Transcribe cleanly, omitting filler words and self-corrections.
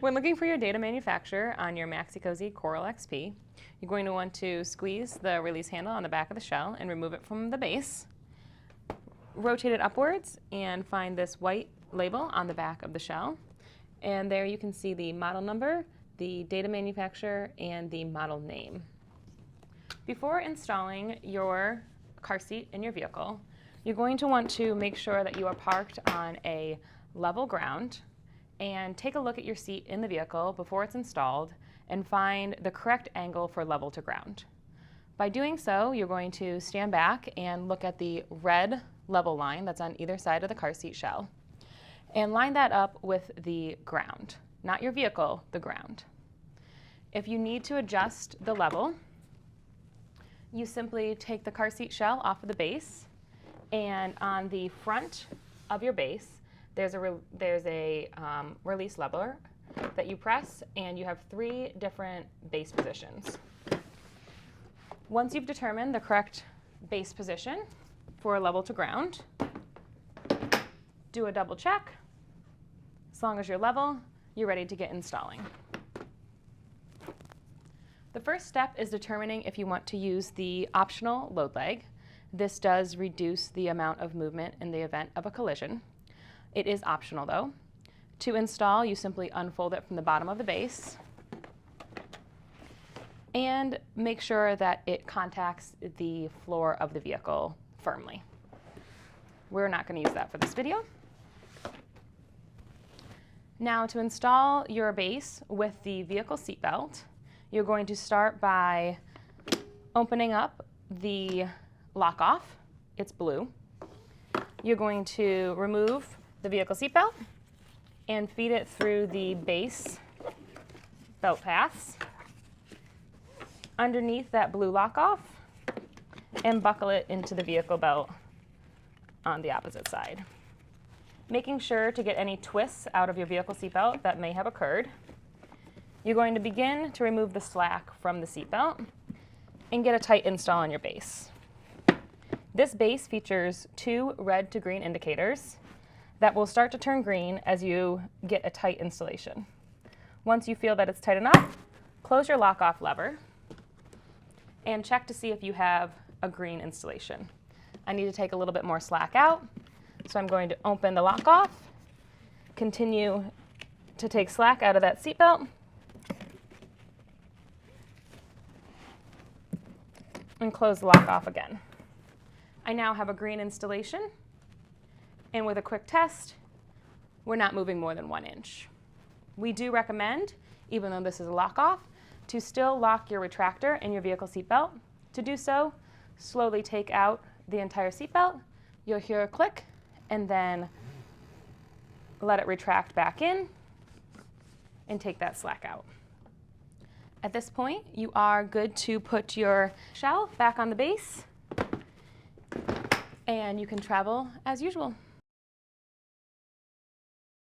When looking for your data manufacturer on your Maxi-Cosi Coral XP, you're going to want to squeeze the release handle on the back of the shell and remove it from the base. Rotate it upwards and find this white label on the back of the shell. And there you can see the model number, the data manufacturer, and the model name. Before installing your car seat in your vehicle, you're going to want to make sure that you are parked on a level ground and take a look at your seat in the vehicle before it's installed and find the correct angle for level to ground. By doing so, you're going to stand back and look at the red level line that's on either side of the car seat shell and line that up with the ground, not your vehicle, the ground. If you need to adjust the level, you simply take the car seat shell off of the base, and on the front of your base, there's a release lever that you press, and you have 3 different base positions. Once you've determined the correct base position for a level to ground, do a double check. As long as you're level, you're ready to get installing. The first step is determining if you want to use the optional load leg. This does reduce the amount of movement in the event of a collision. It is optional though. To install, you simply unfold it from the bottom of the base and make sure that it contacts the floor of the vehicle firmly. We're not going to use that for this video. Now, to install your base with the vehicle seat belt, you're going to start by opening up the lock off. It's blue. You're going to remove the vehicle seat belt and feed it through the base belt paths underneath that blue lock off and buckle it into the vehicle belt on the opposite side, making sure to get any twists out of your vehicle seat belt that may have occurred. You're going to begin to remove the slack from the seat belt and get a tight install on your base. This base features 2 red to green indicators that will start to turn green as you get a tight installation. Once you feel that it's tight enough, close your lock-off lever and check to see if you have a green installation. I need to take a little bit more slack out, so I'm going to open the lock-off, continue to take slack out of that seatbelt, and close the lock-off again. I now have a green installation, and with a quick test, we're not moving more than 1 inch. We do recommend, even though this is a lock-off, to still lock your retractor in your vehicle seatbelt. To do so, slowly take out the entire seatbelt. You'll hear a click, and then let it retract back in and take that slack out. At this point, you are good to put your shell back on the base, and you can travel as usual.